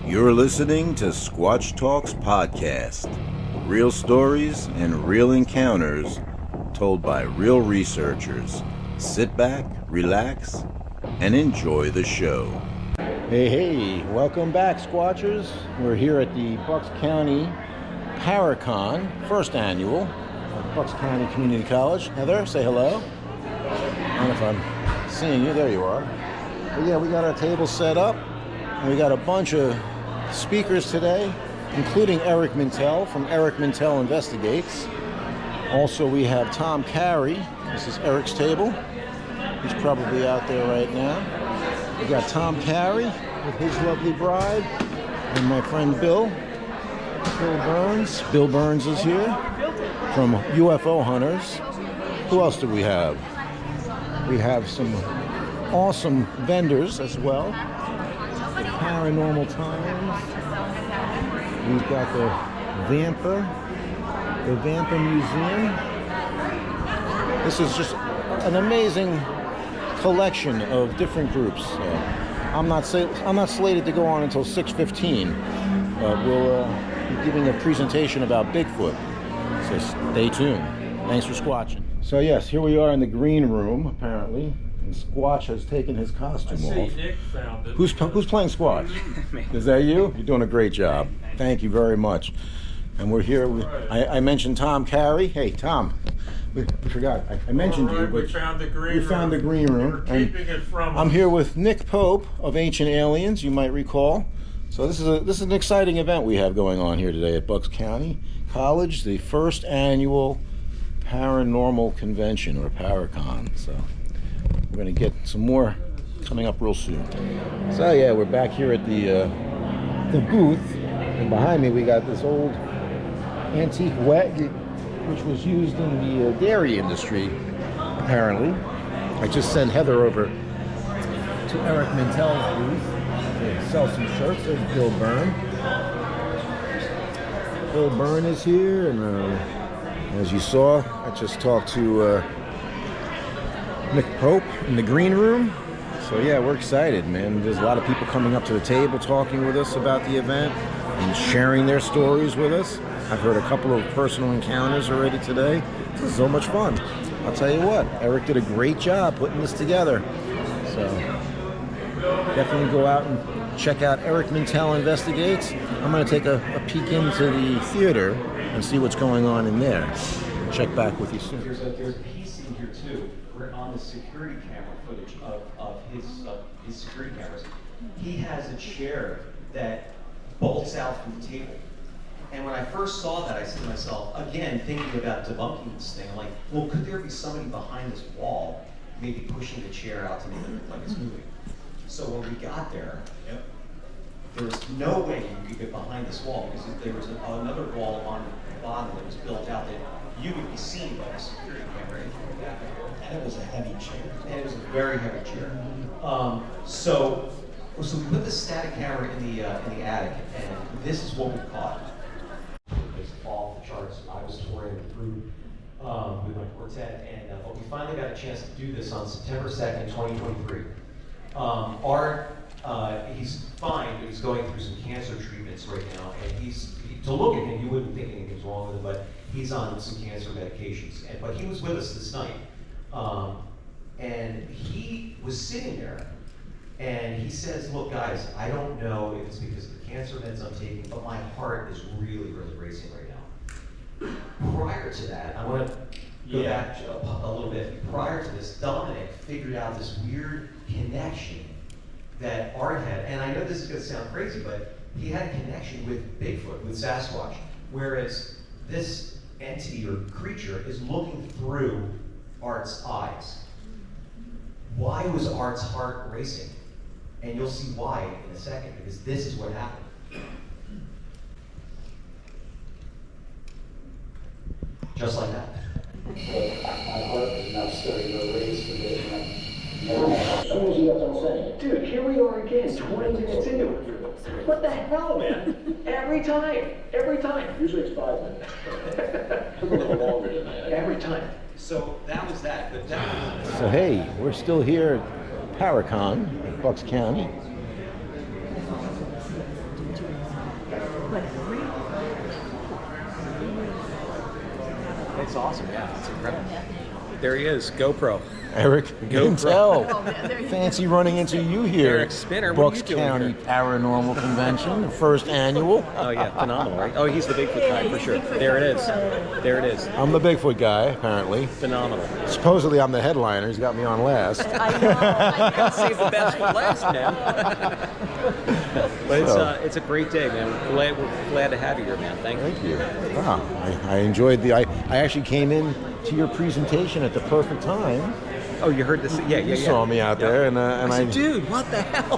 You're listening to Squatch Talks Podcast. Real stories and real encounters told by real researchers. Sit back, relax, and enjoy the show. Hey, welcome back, Squatchers. We're here at the Bucks County Paracon, first annual at Bucks County Community College. Heather, say hello. I don't know if I'm seeing you. There you are. But yeah, we got our table set up, and we got a bunch of speakers today, including Eric Mintel from Eric Mintel Investigates. Also, we have Tom Carey. This is Eric's table. He's probably out there right now. We got Tom Carey with his lovely bride, and my friend Bill Byrnes. Bill Byrnes is here from UFO Hunters. Who else do we have? We have some awesome vendors as well. The Paranormal Times. We've got the Vampa Museum. This is just an amazing collection of different groups. I'm not slated to go on until 6:15, but we'll be giving a presentation about Bigfoot. So stay tuned. Thanks for squatching. So yes, here we are in the green room, apparently. And Squatch has taken his costume off. Nick found it. Who's playing Squatch? Is that you? You're doing a great job. Thank you very much. And we're here with, I mentioned Tom Carey. Hey, Tom, we forgot. I mentioned you, but we found the green room. We're keeping it from I'm us. here with Nick Pope of Ancient Aliens, you might recall. So this is an exciting event we have going on here today at Bucks County College, the first annual Paranormal Convention, or Paracon. So we're going to get some more coming up real soon. So yeah, we're back here at the booth, and behind me we got this old antique wet, which was used in the dairy industry, apparently. I just sent Heather over to Eric Mintel's booth to sell some shirts. There's Bill Byrne. Bill Byrne is here, and as you saw, I just talked to Nick Pope in the green room. So yeah, we're excited, man. There's a lot of people coming up to the table talking with us about the event and sharing their stories with us. I've heard a couple of personal encounters already today. This is so much fun. I'll tell you what, Eric did a great job putting this together. So definitely go out and check out Eric Mintel Investigates. I'm going to take a peek into the theater and see what's going on in there. Check back with you soon. There's a piece in here too, where on the security camera footage of his security cameras, he has a chair that bolts out from the table. And when I first saw that, I said to myself, again, thinking about debunking this thing, I'm like, well, could there be somebody behind this wall, maybe pushing the chair out to make it look like it's moving? So when we got there, there was no way you could get behind this wall, because there was another wall on the bottom that was built out that you would be seen by the security camera. And it was a heavy chair. And it was a very heavy chair. So we put the static camera in the attic, and this is what we caught. It's off the charts. I was touring through with my quartet, and but we finally got a chance to do this on September 2nd, 2023. Art, he's fine, but he's going through some cancer treatments right now, and to look at him, you wouldn't think anything's wrong with him, but he's on some cancer medications. But he was with us this night, and he was sitting there, and he says, look guys, I don't know if it's because of the cancer meds I'm taking, but my heart is really, really racing right now. Prior to that, I want to go back a little bit. Prior to this, Dominic figured out this weird connection that Art had, and I know this is going to sound crazy, but he had a connection with Bigfoot, with Sasquatch, whereas this entity or creature is looking through Art's eyes. Why was Art's heart racing? And you'll see why in a second, because this is what happened. Just like that. My heart is now starting to race a bit. As soon as you got done saying it. Dude, here we are again, 20 minutes into it. What the hell, man? Every time. Usually it's 5 minutes. Took a little longer than that. Every time. So that was that. But that was... So hey, we're still here at Paracon, Bucks County. It's awesome, yeah. It's incredible. There he is, GoPro. Eric Mintel. Oh, there you go. Fancy running into you here. Eric Spinner, what are Bucks you doing County here? Paranormal Convention, the first annual. Oh yeah, phenomenal, right? Oh, he's the Bigfoot guy for sure. There it is. There it is. I'm the Bigfoot guy, apparently. Phenomenal. Supposedly I'm the headliner. He's got me on last. I know. Save the best for last, man. But it's a great day, man. We're glad to have you here, man. Thank you. Thank you. Wow. I enjoyed I actually came in to your presentation at the perfect time. Oh, you heard this? Yeah. You saw me out there, and I said, dude, what the hell?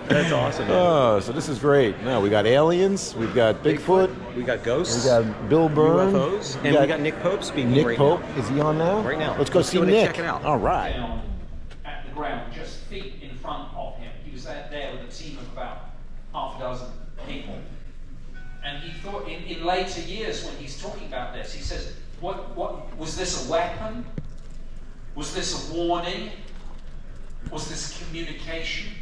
That's awesome, man. Oh, so this is great. Now we got aliens, we've got Bigfoot, we got ghosts, we got Bill Byrnes, UFOs, and we got Nick Pope speaking Nick right Pope. now. Is he on now? Right now. Let's go see go Nick. check it out. All right. Down at the ground, just feet in front of him. He was there with a team of about half a dozen people. And he thought, in later years when he's talking about this, he says, what was this a weapon? Was this a warning? Was this communication?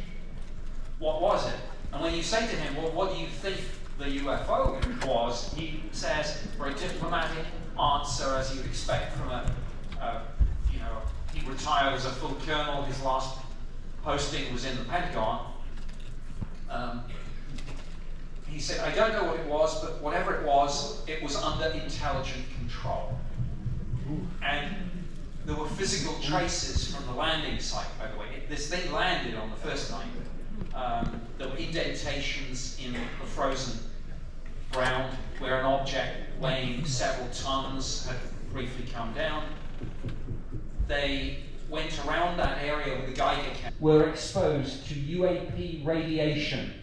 What was it? And when you say to him, well, what do you think the UFO was? He says, very diplomatic answer, as you'd expect from he retired as a full colonel. His last posting was in the Pentagon. He said, I don't know what it was, but whatever it was under intelligent control. And there were physical traces from the landing site, by the way. This thing landed on the first night. There were indentations in the frozen ground where an object weighing several tons had briefly come down. They went around that area with a Geiger counter. Were exposed to UAP radiation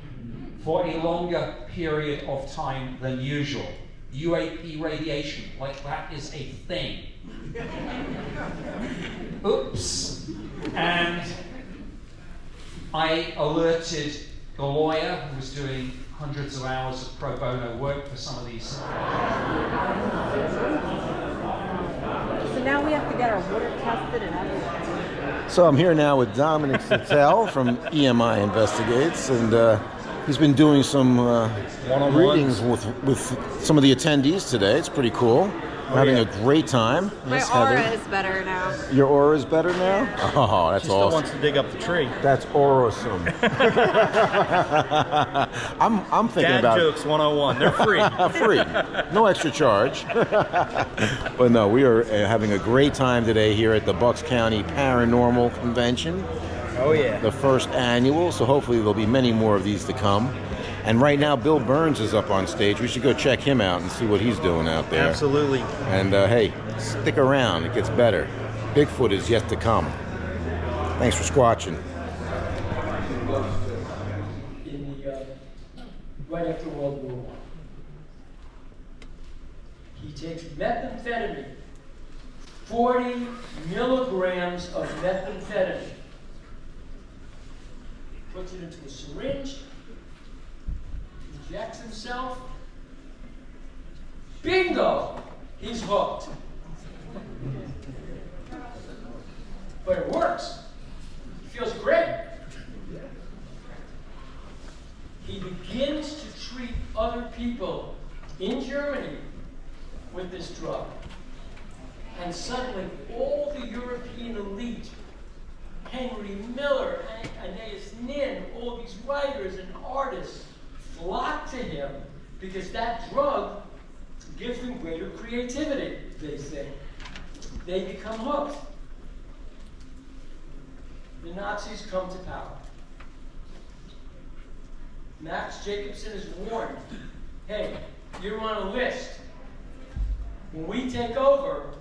for a longer period of time than usual. UAP radiation, like that is a thing. Oops. And I alerted the lawyer who was doing hundreds of hours of pro bono work for some of these. So now we have to get our water tested and everything. So I'm here now with Dominic Sattel from EMI Investigates, and he's been doing some readings with some of the attendees today. It's pretty cool. We're having a great time. My Yes, aura Heather. is better now. Your aura is better now? Oh, that's She still awesome. wants to dig up the tree. That's awesome. I'm thinking Dad about jokes 101. They're free. free, no extra charge. But no, we are having a great time today here at the Bucks County Paranormal Convention, Oh yeah. the first annual. So hopefully there'll be many more of these to come. And right now, Bill Byrnes is up on stage. We should go check him out and see what he's doing out there. Absolutely. And hey, stick around. It gets better. Bigfoot is yet to come. Thanks for squatching. Right after World War I. He takes methamphetamine, 40 milligrams of methamphetamine, puts it into a syringe, injects himself. Bingo! He's hooked. But it works. He feels great. He begins to treat other people in Germany with this drug. And suddenly, all the European elite, Henry Miller, Anais Nin, all these writers and artists flock to him because that drug gives them greater creativity, they say. They become hooked. The Nazis come to power. Max Jacobson is warned, hey, you're on a list. When we take over,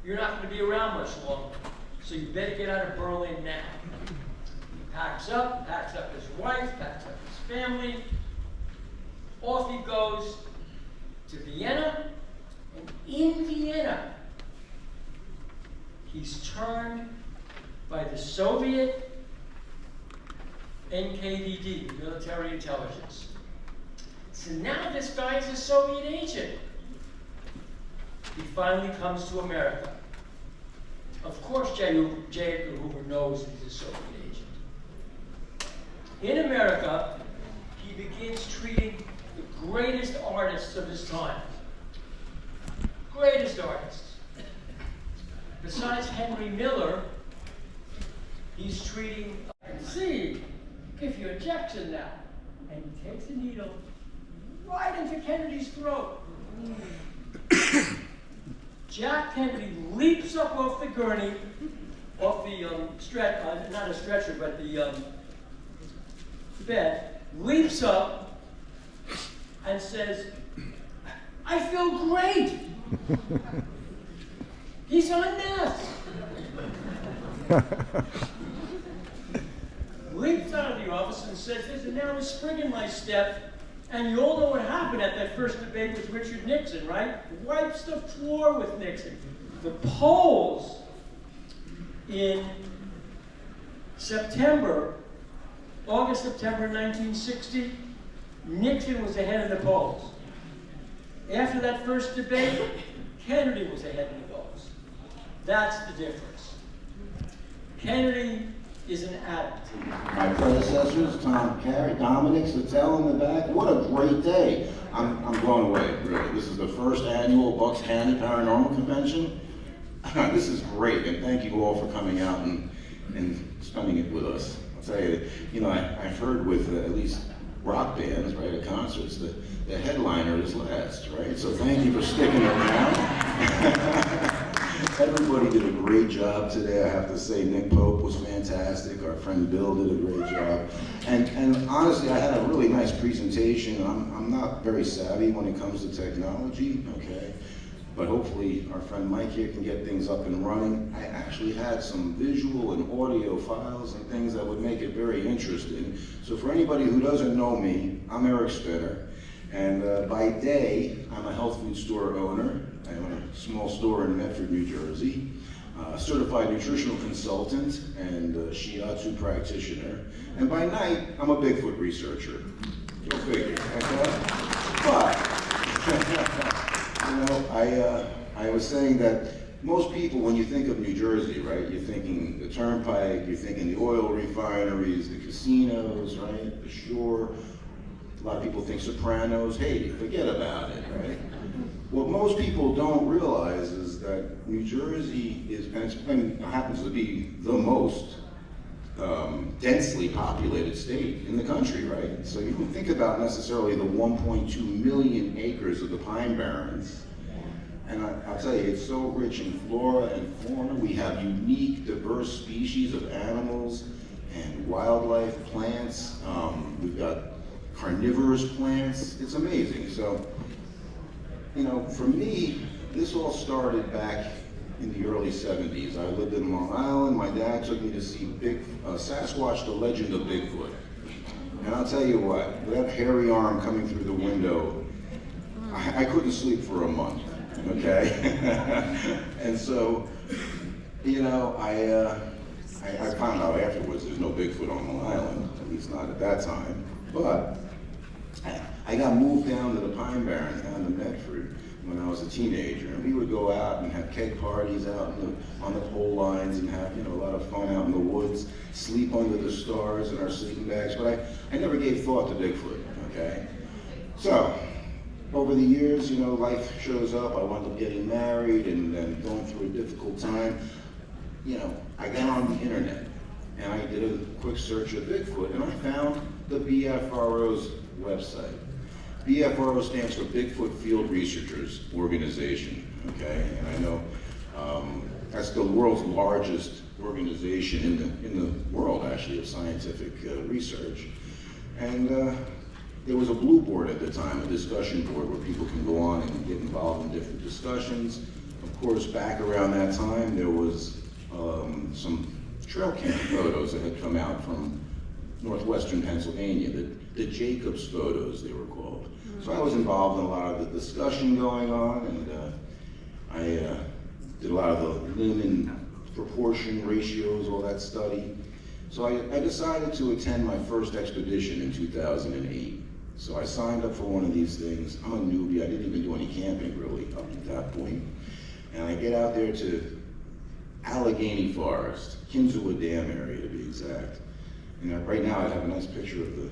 you're not going to be around much longer. So you better get out of Berlin now. He packs up his wife, packs up his family. Off he goes to Vienna. And in Vienna, he's turned by the Soviet NKVD, military intelligence. So now this guy is a Soviet agent. He finally comes to America. Of course, J. Edgar Hoover knows he's a Soviet agent. In America, greatest artists of his time. Greatest artists. Besides Henry Miller, he's treating, see, if you're Jackson now, and he takes a needle right into Kennedy's throat. Jack Kennedy leaps up off the gurney, off the not a stretcher, but the bed, leaps up and says, "I feel great." He's on meth. Leaps out of the office and says, "There's a narrow spring in my step." And you all know what happened at that first debate with Richard Nixon, right? Wipes the floor with Nixon. The polls in August, September 1960, Nixon was ahead of the polls. After that first debate, Kennedy was ahead of the polls. That's the difference. Kennedy is an addict. My predecessors, Tom Carey, Dominic Sattel in the back. What a great day. I'm blown away, really. This is the first annual Bucks County Paranormal Convention. This is great, and thank you all for coming out and spending it with us. I'll tell you, I've heard with at least rock bands, right, at concerts, the headliner is last, right? So thank you for sticking around. Everybody did a great job today, I have to say. Nick Pope was fantastic. Our friend Bill did a great job. And honestly, I had a really nice presentation. I'm not very savvy when it comes to technology, okay? But hopefully our friend Mike here can get things up and running. I actually had some visual and audio files and things that would make it very interesting. So for anybody who doesn't know me, I'm Eric Spinner. And by day, I'm a health food store owner. I own a small store in Medford, New Jersey, certified nutritional consultant and shiatsu practitioner. And by night, I'm a Bigfoot researcher. Go figure, okay? But, I was saying that most people, when you think of New Jersey, right, you're thinking the turnpike, you're thinking the oil refineries, the casinos, right, the shore. A lot of people think Sopranos. Hey, forget about it, right? What most people don't realize is that New Jersey happens to be the most densely populated state in the country, right? So you don't think about necessarily the 1.2 million acres of the Pine Barrens. And I'll tell you, it's so rich in flora and fauna. We have unique, diverse species of animals and wildlife, plants. We've got carnivorous plants. It's amazing. So, for me, this all started back in the early 70s. I lived in Long Island. My dad took me to see Sasquatch, the Legend of Bigfoot. And I'll tell you what, that hairy arm coming through the window, I couldn't sleep for a month, okay? And so, I found out afterwards there's no Bigfoot on Long Island, at least not at that time. But I got moved down to the Pine Barrens, down to Medford, when I was a teenager, and we would go out and have keg parties out on the pole lines and have a lot of fun out in the woods, sleep under the stars in our sleeping bags. But I never gave thought to Bigfoot. Okay, so over the years, life shows up. I wound up getting married and then going through a difficult time. I got on the internet and I did a quick search of Bigfoot, and I found the BFRO's website. BFRO stands for Bigfoot Field Researchers Organization, okay? And I know that's the world's largest organization in the world, actually, of scientific research. And there was a blue board at the time, a discussion board where people can go on and get involved in different discussions. Of course, back around that time, there was some trail cam photos that had come out from northwestern Pennsylvania, the Jacobs photos, they were called. So I was involved in a lot of the discussion going on, and I did a lot of the limb and proportion ratios, all that study. So I decided to attend my first expedition in 2008. So I signed up for one of these things. I'm a newbie, I didn't even do any camping really up to that point. And I get out there to Allegheny Forest, Kinzua Dam area to be exact. Right now I have a nice picture of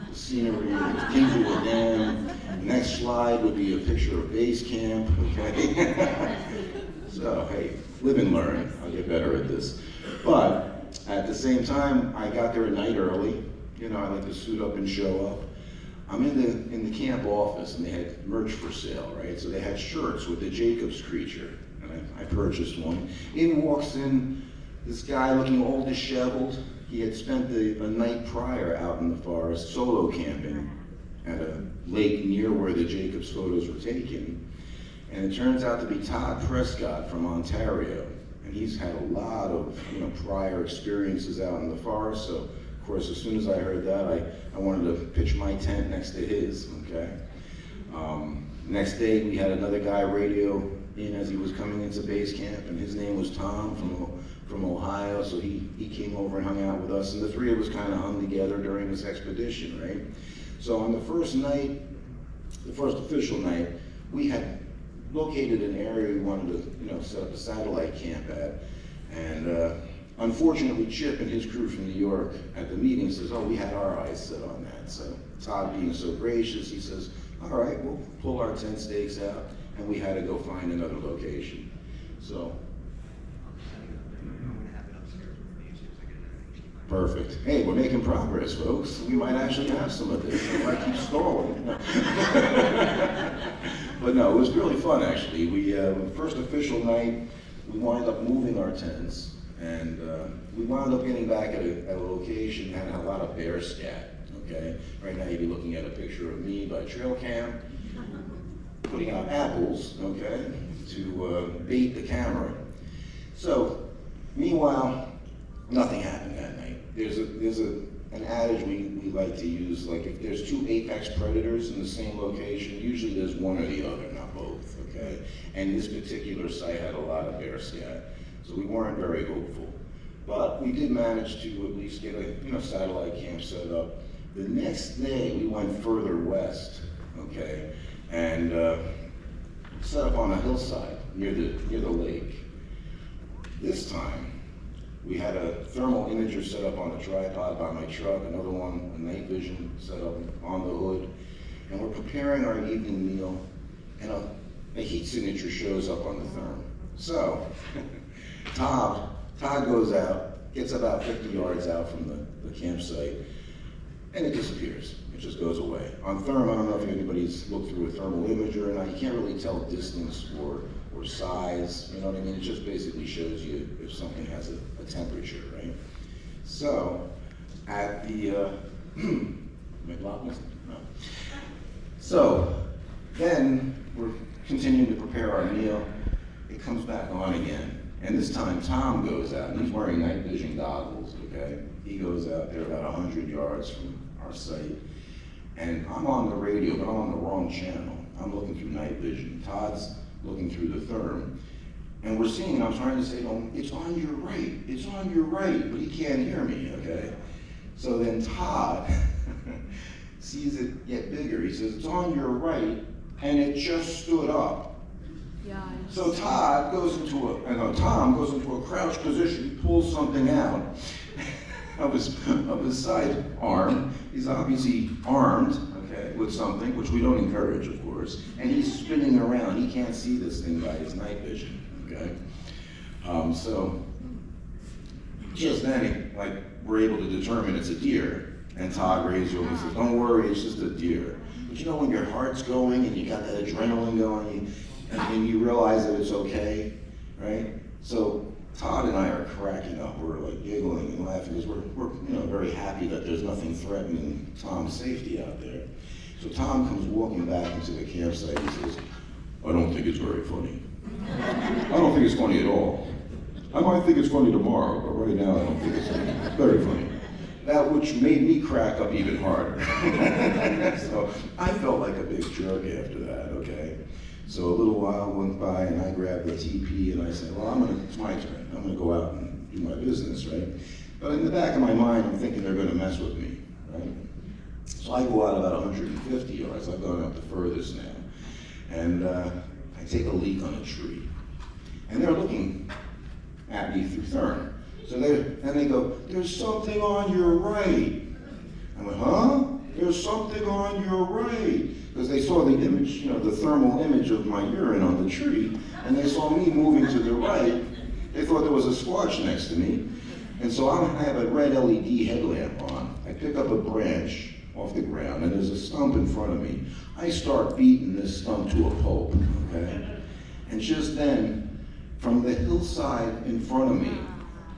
the scenery, Kingswood Dam. The next slide would be a picture of base camp, okay? So, hey, live and learn. I'll get better at this. But at the same time, I got there a night early. You know, I like to suit up and show up. I'm in the camp office, and they had merch for sale, right? So they had shirts with the Jacobs creature, and I purchased one. In walks in this guy looking all disheveled. He had spent the night prior out in the forest solo camping at a lake near where the Jacobs photos were taken. And it turns out to be Todd Prescott from Ontario. And he's had a lot of prior experiences out in the forest. So, of course, as soon as I heard that, I wanted to pitch my tent next to his, okay? Next day, we had another guy radio in as he was coming into base camp, and his name was Tom from Ohio, so he came over and hung out with us, and the three of us kind of hung together during this expedition, right? So on the first night, the first official night, we had located an area we wanted to set up a satellite camp at, and unfortunately Chip and his crew from New York at the meeting says, oh, we had our eyes set on that. So Todd being so gracious, he says, all right, we'll pull our tent stakes out, and we had to go find another location. So perfect. Hey, we're making progress, folks. We might actually have some of this if I keep stalling. But no, it was really fun, actually. We, the first official night, we wound up moving our tents, and we wound up getting back at a location that had a lot of bear scat, okay? Right now you'd be looking at a picture of me by trail cam, putting out apples, okay, to bait the camera. So, meanwhile, nothing happened that night. There's an adage we like to use, like if there's two apex predators in the same location, usually there's one or the other, not both, okay? And this particular site had a lot of bear scat, so we weren't very hopeful. But we did manage to at least get a satellite camp set up. The next day we went further west, okay, and set up on a hillside near the lake. This time, we had a thermal imager set up on a tripod by my truck, another one, a night vision set up on the hood, and we're preparing our evening meal, and a heat signature shows up on the therm. So, Todd goes out, gets about 50 yards out from the campsite, and it disappears. It just goes away. On therm, I don't know if anybody's looked through a thermal imager, and you can't really tell distance or size, you know what I mean? It just basically shows you if something has a temperature, right? So, at the, no. So, then we're continuing to prepare our meal. It comes back on again. And this time Tom goes out, and he's wearing night vision goggles, okay? He goes out there about 100 yards from our site. And I'm on the radio, but I'm on the wrong channel. I'm looking through night vision. Todd's looking through the therm, and we're seeing, I'm trying to say to him, it's on your right, it's on your right, but he can't hear me, okay? So then Todd sees it get bigger. He says, it's on your right, and it just stood up. Yeah. So Tom goes into a crouched position. He pulls something out of his side arm. He's obviously armed, okay, with something, which we don't encourage, of course. And he's spinning around. He can't see this thing by his night vision, okay? So just then, we're able to determine it's a deer. And Todd raises you and says, don't worry, it's just a deer. But you know when your heart's going and you got that adrenaline going, and you realize that it's okay, right? So Todd and I are cracking up. We're giggling and laughing because we're very happy that there's nothing threatening Tom's safety out there. So Tom comes walking back into the campsite and says, I don't think it's very funny. I don't think it's funny at all. I might think it's funny tomorrow, but right now I don't think it's very funny. That which made me crack up even harder. So I felt like a big jerk after that, okay? So a little while went by and I grabbed the TP and I said, well, it's my turn. I'm gonna go out and do my business, right? But in the back of my mind, I'm thinking they're gonna mess with me, right? So I go out about 150 yards. I've gone up the furthest now. And I take a leak on a tree. And they're looking at me through therm. So they go, there's something on your right. I went, huh? there's something on your right. Because they saw the image, you know, the thermal image of my urine on the tree, and they saw me moving to the right. They thought there was a squatch next to me. And so I have a red LED headlamp on. I pick up a branch off the ground, and there's a stump in front of me. I start beating this stump to a pulp, okay? And just then, from the hillside in front of me,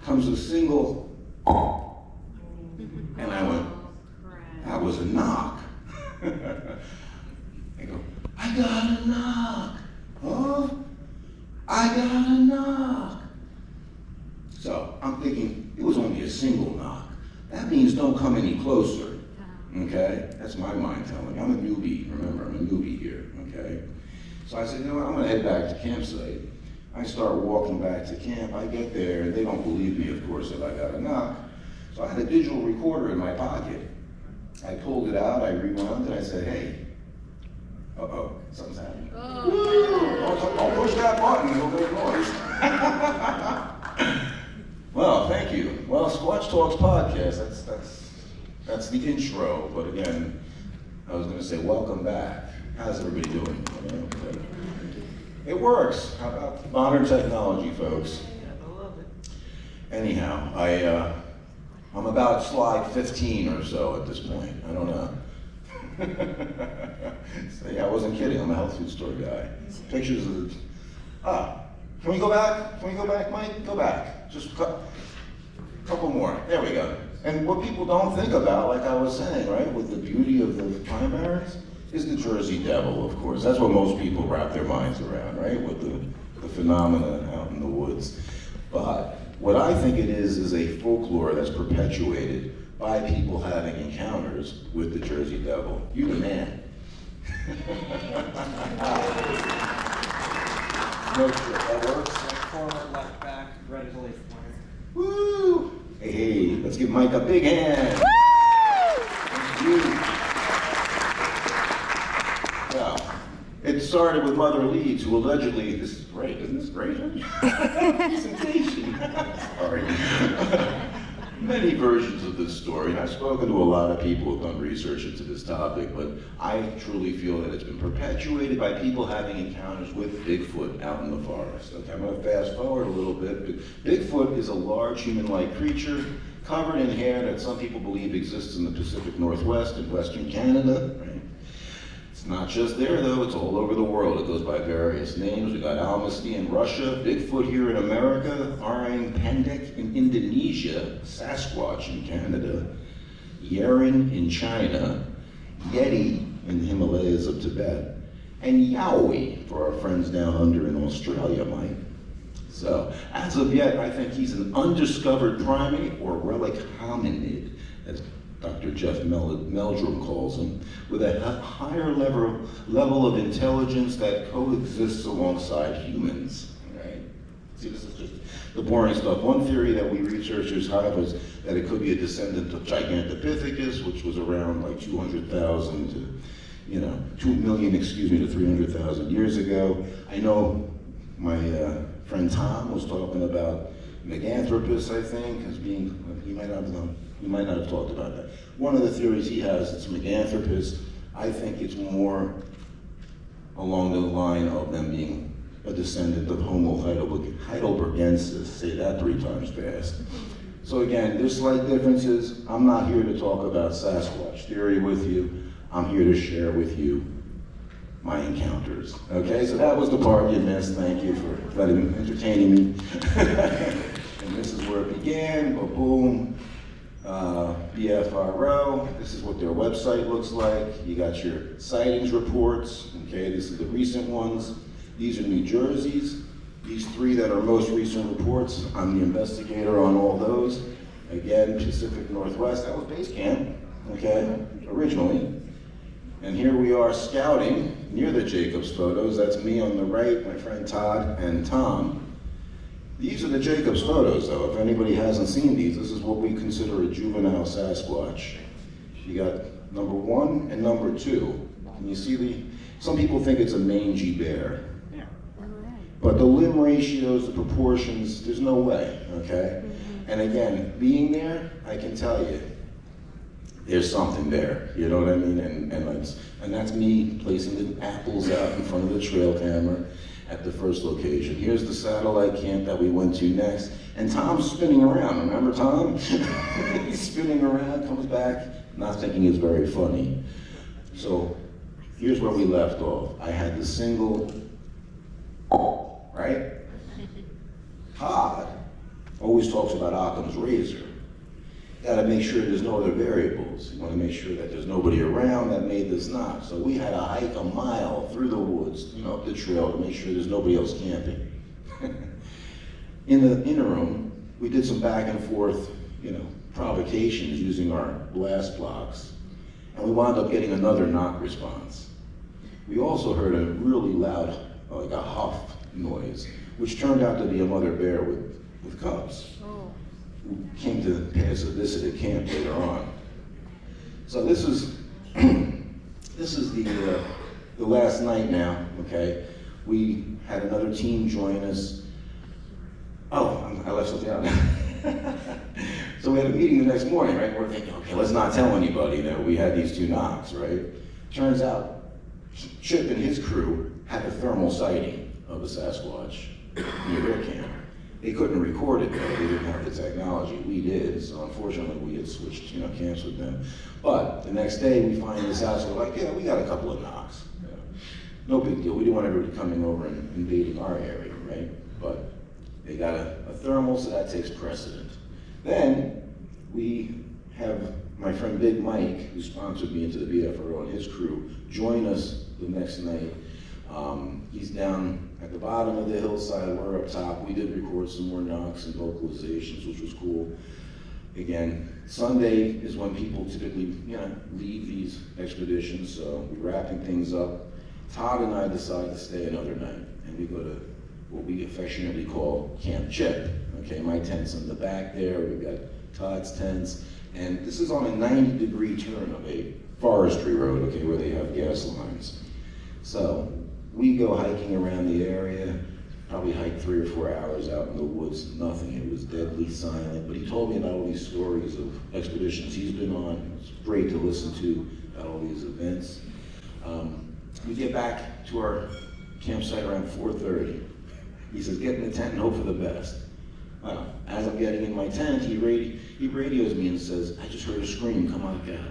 comes a single, and I went, that was a knock. I go, I got a knock. Huh? I got a knock. So I'm thinking, it was only a single knock. That means don't come any closer, okay? That's my mind telling me. I'm a newbie, remember, I'm a newbie here, okay? So I said, you know what, I'm gonna head back to campsite. I start walking back to camp. I get there, and they don't believe me, of course, that I got a knock. So I had a digital recorder in my pocket. I pulled it out, I rewound it, I said, hey, uh-oh, something's happening. Oh. Don't push that button, it'll make noise. Well, thank you. Well, Squatch Talks podcast, that's the intro, but again, I was gonna say welcome back. How's everybody doing? You know, it works. How about modern technology, folks? I love it. Anyhow, I'm about slide 15 or so at this point. I don't know. So yeah, I wasn't kidding. I'm a health food store guy. Pictures of the, can we go back? Can we go back, Mike? Go back. Just a couple more. There we go. And what people don't think about, like I was saying, right, with the beauty of the Pine Barrens, is the Jersey Devil, of course. That's what most people wrap their minds around, right, with the phenomena out in the woods. But what I think it is a folklore that's perpetuated by people having encounters with the Jersey Devil. You the man. No shit, that works? Left forward, left back, right to left corner. Woo! Hey, let's give Mike a big hand. Thank you. Well, it started with Mother Leeds, who allegedly, this is great, isn't this great? Presentation. Sorry. Many versions of this story, and I've spoken to a lot of people who have done research into this topic, but I truly feel that it's been perpetuated by people having encounters with Bigfoot out in the forest. Okay, I'm going to fast forward a little bit, but Bigfoot is a large human-like creature covered in hair that some people believe exists in the Pacific Northwest and Western Canada. Right? It's not just there, though. It's all over the world. It goes by various names. We got Almasty in Russia, Bigfoot here in America, Orang Pendek in Indonesia, Sasquatch in Canada, Yeren in China, Yeti in the Himalayas of Tibet, and Yowie for our friends down under in Australia, Mike. So, as of yet, I think he's an undiscovered primate or relic hominid, as Dr. Jeff Meldrum calls him, with a higher level of intelligence that coexists alongside humans, right? See, this is just the boring stuff. One theory that we researchers have is that it could be a descendant of Gigantopithecus, which was around like 200,000 to, 2 million, to 300,000 years ago. I know my friend Tom was talking about Meganthropus, I think, as being, he might not have talked about that. One of the theories he has is Meganthropus. I think it's more along the line of them being a descendant of Homo heidelbergensis. Say that 3 times fast. So again, there's slight differences. I'm not here to talk about Sasquatch theory with you. I'm here to share with you my encounters. Okay, so that was the part you missed. Thank you for entertaining me. And this is where it began. Boom. BFRO, this is what their website looks like. You got your sightings reports, okay, these are the recent ones. These are New Jersey's. These 3 that are most recent reports, I'm the investigator on all those. Again, Pacific Northwest, that was base camp, okay, originally. And here we are scouting near the Jacobs photos. That's me on the right, my friend Todd and Tom. These are the Jacobs photos, though. If anybody hasn't seen these, this is what we consider a juvenile Sasquatch. You got number 1 and number 2. Can you see some people think it's a mangy bear. Yeah. But the limb ratios, the proportions, there's no way, okay? And again, being there, I can tell you, there's something there, you know what I mean? And that's me placing the apples out in front of the trail camera at the first location. Here's the satellite camp that we went to next, and Tom's spinning around. Remember Tom? He's spinning around, comes back, not thinking it's very funny. So here's where we left off. I had the single, right? Todd always talks about Occam's razor. Got to make sure there's no other variables. You want to make sure that there's nobody around that made this knock. So we had to hike a mile through the woods, up the trail to make sure there's nobody else camping. In the interim, we did some back and forth, provocations using our blast blocks, and we wound up getting another knock response. We also heard a really loud, like a huff noise, which turned out to be a mother bear with cubs. Who came to pay us a visit at camp later on. So this is the last night now. Okay, we had another team join us. Oh, I left something out. So we had a meeting the next morning, right? We're thinking, okay, let's not tell anybody that we had these two knocks, right? Turns out, Chip and his crew had a thermal sighting of a Sasquatch near their camp. They couldn't record it though, they didn't have the technology. We did, so unfortunately we had switched camps with them. But the next day we find this out, so we're like, yeah, we got a couple of knocks. No big deal, we didn't want everybody coming over and invading our area, right? But they got a thermal, so that takes precedent. Then we have my friend Big Mike, who sponsored me into the BFRO, and his crew join us the next night. He's down at the bottom of the hillside, we're up top. We did record some more knocks and vocalizations, which was cool. Again, Sunday is when people typically, leave these expeditions, so we're wrapping things up. Todd and I decide to stay another night, and we go to what we affectionately call Camp Chip. Okay, my tent's in the back there, we've got Todd's tents, and this is on a 90-degree turn of a forestry road, okay, where they have gas lines. So we go hiking around the area, probably hiked 3 or 4 hours out in the woods, nothing. It was deadly silent, but he told me about all these stories of expeditions he's been on. It's great to listen to about all these events. We get back to our campsite around 4:30. He says, get in the tent and hope for the best. Well, as I'm getting in my tent, he radios me and says, I just heard a scream, come on out.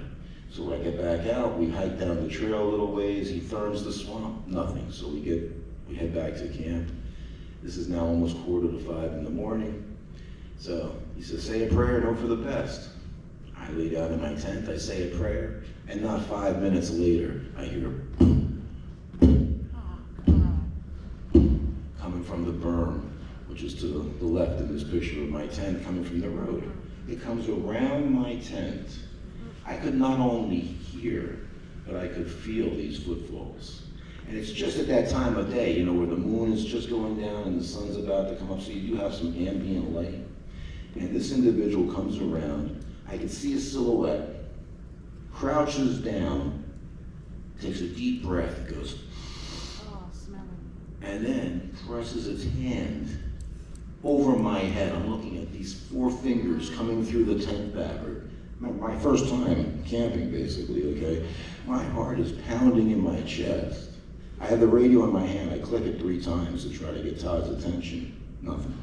So when I get back out, we hike down the trail a little ways, he therms the swamp, nothing. So we head back to camp. This is now almost 4:45 in the morning. So he says, say a prayer and hope for the best. I lay down in my tent, I say a prayer, and not 5 minutes later, I hear boom, coming from the berm, which is to the left in this picture of my tent, coming from the road. It comes around my tent. I could not only hear, but I could feel these footfalls. And it's just at that time of day, where the moon is just going down and the sun's about to come up, so you do have some ambient light. And this individual comes around, I can see a silhouette, crouches down, takes a deep breath, goes, and then presses its hand over my head. I'm looking at these 4 fingers coming through the tent fabric. My first time camping, basically, okay? My heart is pounding in my chest. I have the radio in my hand. I click it 3 times to try to get Todd's attention. Nothing.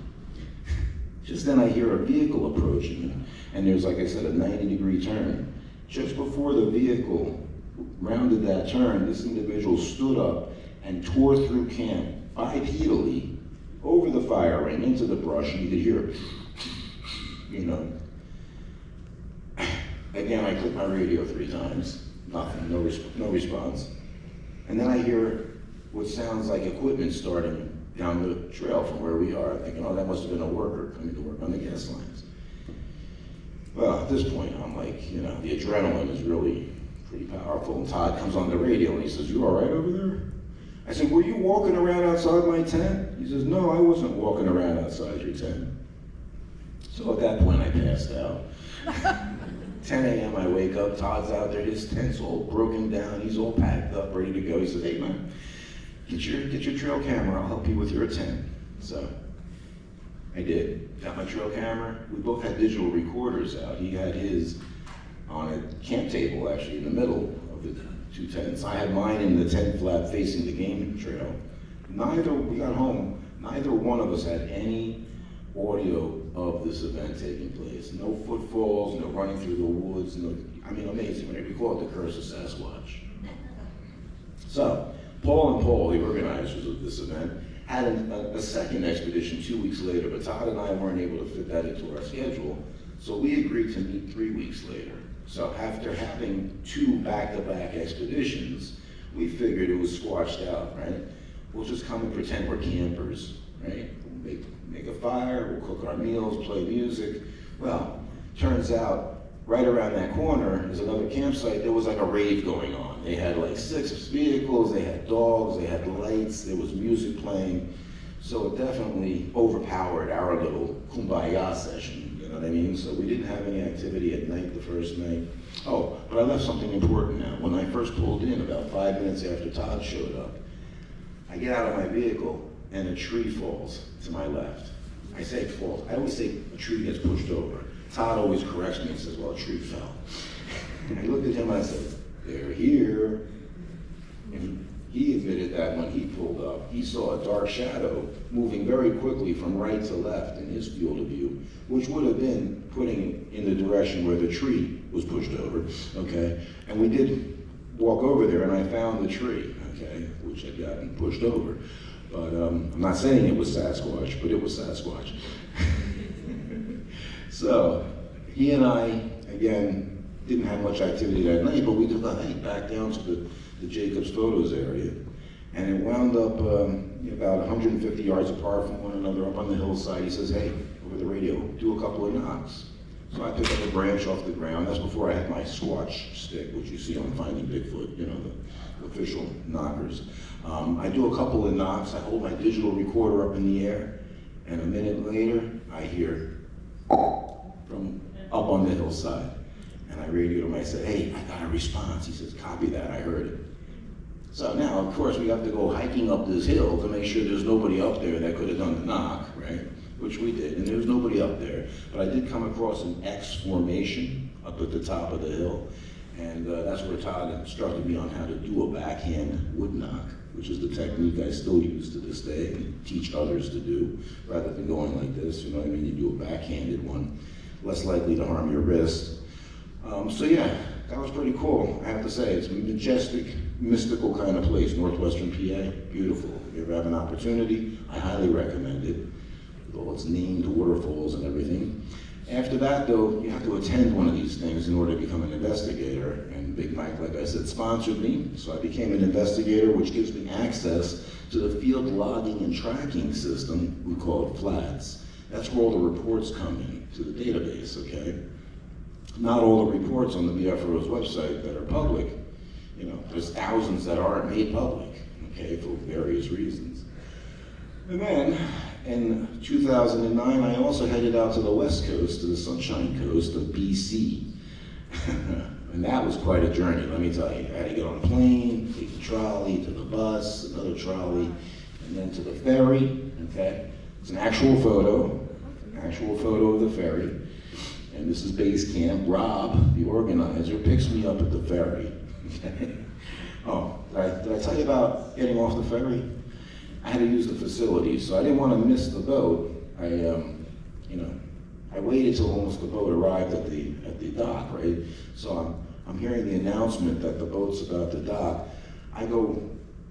Just then I hear a vehicle approaching, and there's, like I said, a 90-degree turn. Just before the vehicle rounded that turn, this individual stood up and tore through camp bipedally over the fire ring into the brush, and you could hear, Again, I click my radio 3 times, nothing, no response. And then I hear what sounds like equipment starting down the trail from where we are, thinking, oh, that must have been a worker coming to work on the gas lines. Well, at this point, I'm like, the adrenaline is really pretty powerful. And Todd comes on the radio and he says, you all right over there? I said, were you walking around outside my tent? He says, no, I wasn't walking around outside your tent. So at that point, I passed out. 10 a.m. I wake up, Todd's out there, his tent's all broken down, he's all packed up, ready to go. He says, hey man, get your trail camera, I'll help you with your tent. So I did, got my trail camera. We both had digital recorders out. He had his on a camp table, actually, in the middle of the two tents. I had mine in the tent flap facing the game trail. We got home, neither one of us had any audio of this event taking place. No footfalls, no running through the woods, amazing, right? We call it the curse of Sasquatch. So, Paul and Paul, the organizers of this event, had a second expedition 2 weeks later, but Todd and I weren't able to fit that into our schedule, so we agreed to meet 3 weeks later. So after having 2 back-to-back expeditions, we figured it was squashed out, right? We'll just come and pretend we're campers, right? We'll make a fire, we'll cook our meals, play music. Well, turns out, right around that corner is another campsite. There was like a rave going on. They had like 6 vehicles, they had dogs, they had lights, there was music playing. So it definitely overpowered our little kumbaya session, you know what I mean? So we didn't have any activity at night the first night. Oh, but I left something important now. When I first pulled in, about 5 minutes after Todd showed up, I get out of my vehicle and a tree falls to my left. I say falls, I always say a tree gets pushed over. Todd always corrects me and says, well, a tree fell. And I looked at him and I said, they're here. And he admitted that when he pulled up, he saw a dark shadow moving very quickly from right to left in his field of view, which would have been putting in the direction where the tree was pushed over, okay? And we did walk over there and I found the tree, okay, which had gotten pushed over. But I'm not saying it was Sasquatch, but it was Sasquatch. So, he and I, again, didn't have much activity that night, but we took a hike back down to the Jacobs Photos area. And it wound up about 150 yards apart from one another up on the hillside. He says, hey, over the radio, do a couple of knocks. So I picked up a branch off the ground. That's before I had my Squatch stick, which you see on Finding Bigfoot, you know, the official knockers. I do a couple of knocks. I hold my digital recorder up in the air. And a minute later, I hear from up on the hillside. And I radioed him, I said, hey, I got a response. He says, copy that, I heard it. So now, of course, we have to go hiking up this hill to make sure there's nobody up there that could have done the knock, right? Which we did, and there was nobody up there. But I did come across an X formation up at the top of the hill. And that's where Todd instructed me on how to do a backhand wood knock, which is the technique I still use to this day and teach others to do, rather than going like this, you know what I mean? You do a backhanded one, less likely to harm your wrist. So yeah, that was pretty cool, I have to say. It's a majestic, mystical kind of place, northwestern PA, beautiful. If you ever have an opportunity, I highly recommend it, with all its named waterfalls and everything. After that, though, you have to attend one of these things in order to become an investigator. And Big Mike, like I said, sponsored me, so I became an investigator, which gives me access to the field logging and tracking system, we call it FLATS. That's where all the reports come in, to the database, okay? Not all the reports on the BFRO's website that are public. You know, there's thousands that aren't made public, okay, for various reasons. And then, in 2009, I also headed out to the West Coast, to the Sunshine Coast of BC. And that was quite a journey, let me tell you. I had to get on a plane, take the trolley, to the bus, another trolley, and then to the ferry, okay? It's an actual photo of the ferry. And this is base camp. Rob, the organizer, picks me up at the ferry. Oh, did I tell you about getting off the ferry? I had to use the facilities, so I didn't want to miss the boat. I waited till almost the boat arrived at the dock, right? So I'm hearing the announcement that the boat's about to dock. I go,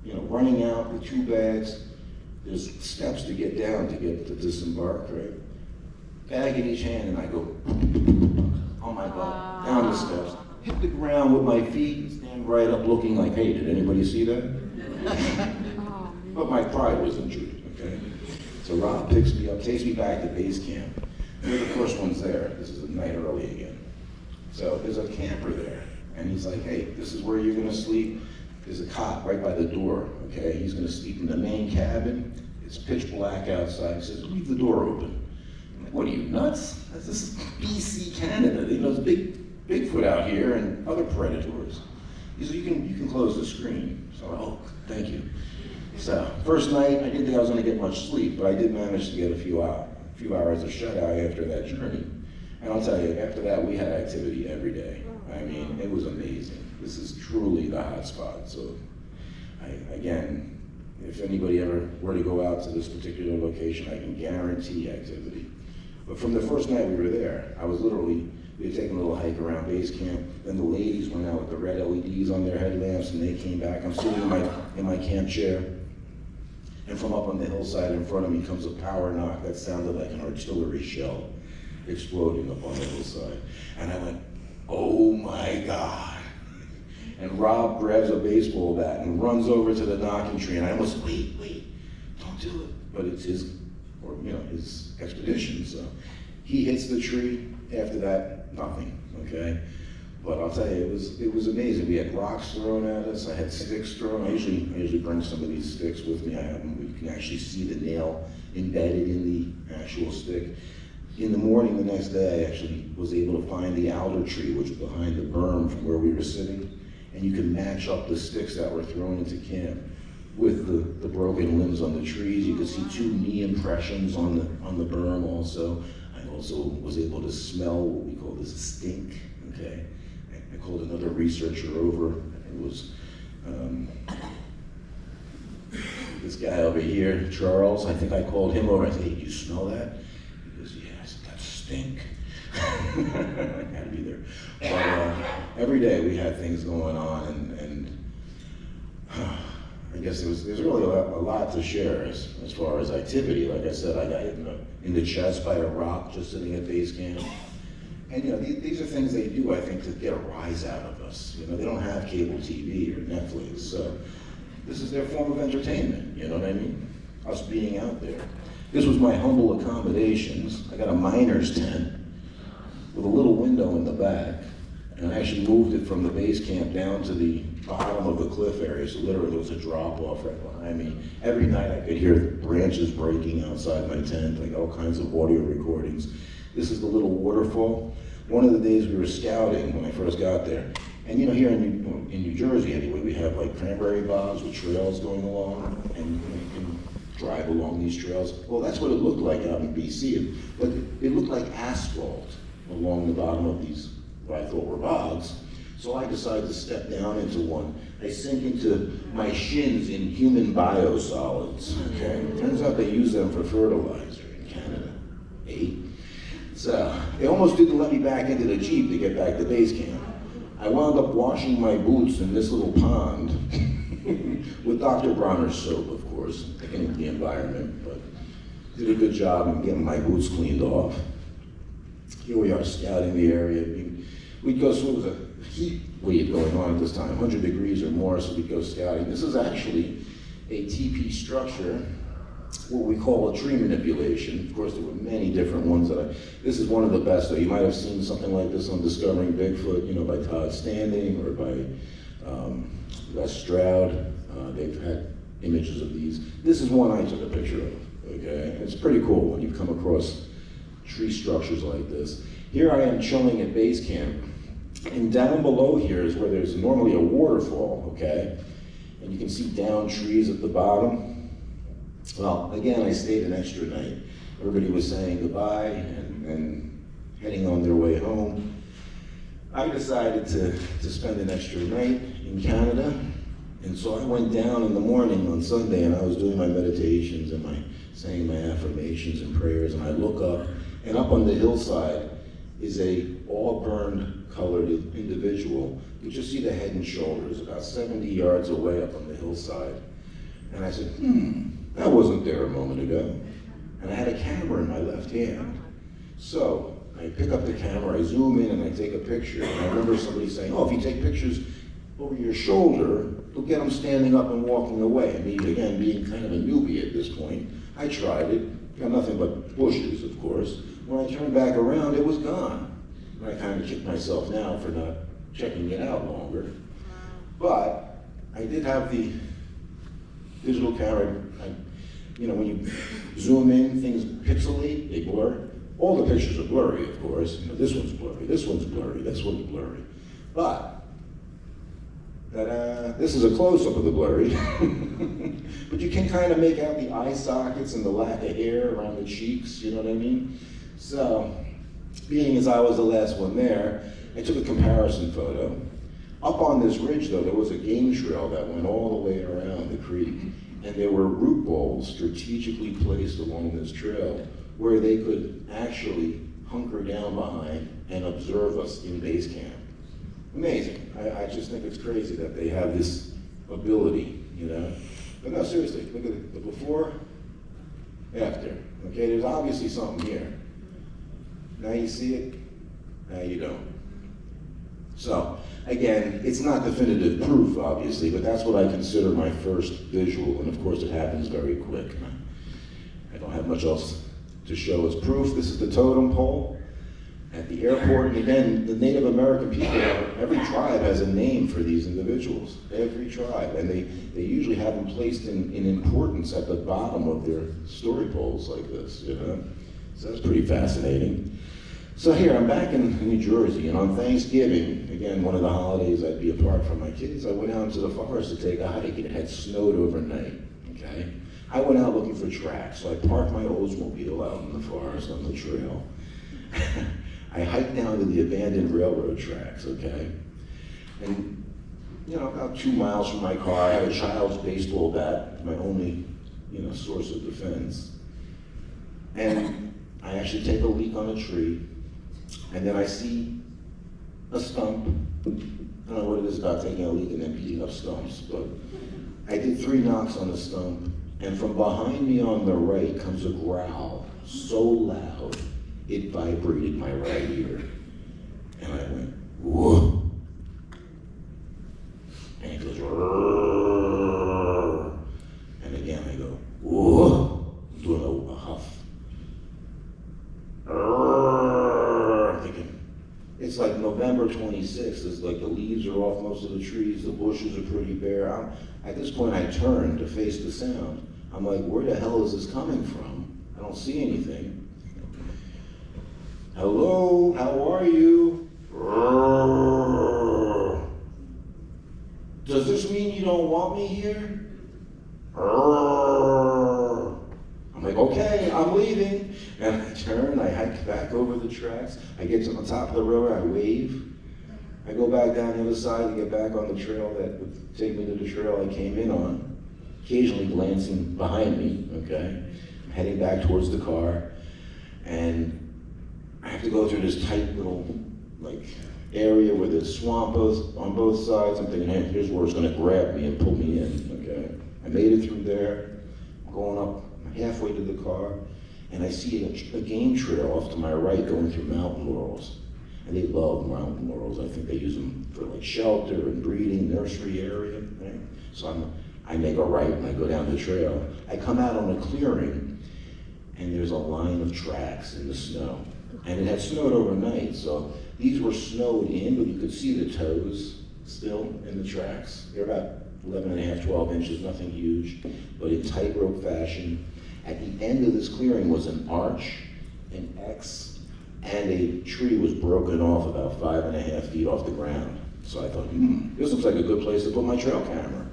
running out with 2 bags. There's steps to get down to disembark, right? Bag in each hand, and I go on my butt, down the steps, hit the ground with my feet, stand right up looking like, hey, did anybody see that? But my pride was injured, okay? So Rob picks me up, takes me back to base camp. We're the first ones there. This is a night early again. So there's a camper there, and he's like, hey, this is where you're gonna sleep. There's a cot right by the door, okay? He's gonna sleep in the main cabin. It's pitch black outside. He says, leave the door open. What are you, nuts? This is BC, Canada. There's Bigfoot out here and other predators. He said, you can close the screen. So, oh, thank you. So, first night, I didn't think I was going to get much sleep, but I did manage to get a few hours of shut-eye after that journey. And I'll tell you, after that, we had activity every day. I I mean, it was amazing. This is truly the hot spot. So, again, if anybody ever were to go out to this particular location, I can guarantee activity. But from the first night we were there, we had taken a little hike around base camp. Then the ladies went out with the red LEDs on their headlamps, and they came back. I'm sitting in my camp chair, and from up on the hillside in front of me comes a power knock that sounded like an artillery shell exploding up on the hillside. And I went, oh my God. And Rob grabs a baseball bat and runs over to the knocking tree, and I almost, wait, don't do it. But it's his expedition, so he hits the tree. After that, nothing, okay? But I'll tell you, it was amazing. We had rocks thrown at us. I had sticks thrown. I usually bring some of these sticks with me. I have them. You can actually see the nail embedded in the actual stick. In the morning the next day, I actually was able to find the alder tree, which was behind the berm from where we were sitting, and you can match up the sticks that were thrown into camp with the broken limbs on the trees. You could see 2 knee impressions on the berm also. I also was able to smell what we call this stink, okay? I called another researcher over. It was this guy over here, Charles. I think I called him over. I said, hey, do you smell that? He goes, yeah. I said, that's stink. I had to be there. But every day we had things going on, and I guess there's really a lot to share as far as activity. Like I said, I got hit in the chest by a rock just sitting at base camp. And these are things they do, I think, to get a rise out of us. They don't have cable TV or Netflix, so this is their form of entertainment, you know what I mean? Us being out there. This was my humble accommodations. I got a miner's tent with a little window in the back, and I actually moved it from the base camp down to the bottom of the cliff area, so literally there was a drop off right behind me. Every night I could hear branches breaking outside my tent, like all kinds of audio recordings. This is the little waterfall. One of the days we were scouting when I first got there, and here in New Jersey anyway, we have like cranberry bogs with trails going along, and you can drive along these trails. Well, that's what it looked like out in BC, but it looked like asphalt along the bottom of these, what I thought were bogs. So I decided to step down into one. I sink into my shins in human biosolids, okay? Turns out they use them for fertilizer in Canada. So they almost didn't let me back into the Jeep to get back to base camp. I wound up washing my boots in this little pond with Dr. Bronner's soap, of course, thinking of the environment, but did a good job in getting my boots cleaned off. Here we are scouting the area. We'd go, so it was a heat wave going on at this time, 100 degrees or more, so we'd go scouting. This is actually a TP structure, what we call a tree manipulation. Of course, there were many different ones this is one of the best, though. You might have seen something like this on Discovering Bigfoot, by Todd Standing or by Les Stroud. They've had images of these. This is one I took a picture of, okay? It's pretty cool when you come across tree structures like this. Here I am chilling at base camp, and down below here is where there's normally a waterfall, okay? And you can see down trees at the bottom. Well, again, I stayed an extra night. Everybody was saying goodbye and heading on their way home. I decided to spend an extra night in Canada, and so I went down in the morning on Sunday, and I was doing my meditations and saying my affirmations and prayers, and I look up, and up on the hillside is a all-burned colored individual. You just see the head and shoulders about 70 yards away up on the hillside. And I said, that wasn't there a moment ago. And I had a camera in my left hand. So I pick up the camera, I zoom in, and I take a picture. And I remember somebody saying, if you take pictures over your shoulder, you'll get them standing up and walking away. Me, again, being kind of a newbie at this point, I tried it. Got nothing but bushes, of course. When I turned back around, it was gone. And I kind of kicked myself now for not checking it out longer. But I did have the digital camera. When you zoom in, things pixelate, they blur. All the pictures are blurry, of course. This one's blurry, this one's blurry, this one's blurry. But this is a close-up of the blurry. But you can kind of make out the eye sockets and the lack of hair around the cheeks, you know what I mean? So, being as I was the last one there, I took a comparison photo. Up on this ridge, though, there was a game trail that went all the way around the creek, and there were root balls strategically placed along this trail where they could actually hunker down behind and observe us in base camp. Amazing. I just think it's crazy that they have this ability, you know? But no, seriously, look at the before, after. Okay, there's obviously something here. Now you see it, now you don't. So, again, it's not definitive proof, obviously, but that's what I consider my first visual, and of course it happens very quick. I don't have much else to show as proof. This is the totem pole at the airport, and again, the Native American people, every tribe has a name for these individuals, every tribe, and they usually have them placed in importance at the bottom of their story poles like this, you know? So that's pretty fascinating. So here, I'm back in New Jersey, and on Thanksgiving, again, one of the holidays I'd be apart from my kids, I went out into the forest to take a hike, and it had snowed overnight, okay? I went out looking for tracks, so I parked my Oldsmobile out in the forest on the trail. I hiked down to the abandoned railroad tracks, okay? And, you know, about 2 miles from my car, I had a child's baseball bat, my only, you know, source of defense. And I actually take a leak on a tree, and then I see a stump. I don't know what it is about taking a leak and then beating up stumps, but I did 3 knocks on the stump, and from behind me on the right comes a growl so loud it vibrated my right ear. And I went, whoa. And it goes, rrrr. And again I go, whoa. I'm doing a huff. Rrrr. I'm thinking, it's like November 26th. It's like the leaves are off most of the trees. The bushes are pretty bare. At this point I turn to face the sound. I'm like, where the hell is this coming from? I don't see anything. Hello, how are you? Does this mean you don't want me here? I'm like, okay, I'm leaving. And I turn, I hike back over the tracks. I get to the top of the river, I wave. I go back down the other side to get back on the trail that would take me to the trail I came in on, occasionally glancing behind me, okay? I'm heading back towards the car, and I have to go through this tight little, like, area where there's swamp on both sides. I'm thinking, hey, here's where it's gonna grab me and pull me in, okay? I made it through there, going up halfway to the car, and I see a game trail off to my right going through mountain laurels. And they love mountain laurels. I think they use them for like shelter and breeding, nursery area, right? So I make a right and I go down the trail. I come out on a clearing, and there's a line of tracks in the snow. And it had snowed overnight, so these were snowed in, but you could see the toes still in the tracks. They're about 11 and a half, 12 inches, nothing huge, but in tightrope fashion. At the end of this clearing was an arch, an X, and a tree was broken off about 5.5 feet off the ground. So I thought, this looks like a good place to put my trail camera.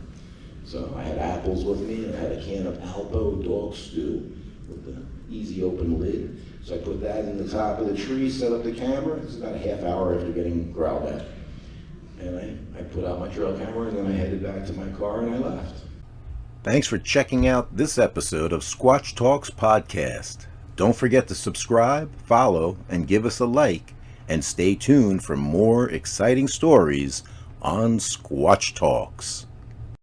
So I had apples with me, and I had a can of Alpo dog stew with the easy open lid. So I put that in the top of the tree, set up the camera. It's about a half hour after getting growled at. And I put out my trail camera, and then I headed back to my car, and I left. Thanks for checking out this episode of Squatch Talks Podcast. Don't forget to subscribe, follow, and give us a like. And stay tuned for more exciting stories on Squatch Talks.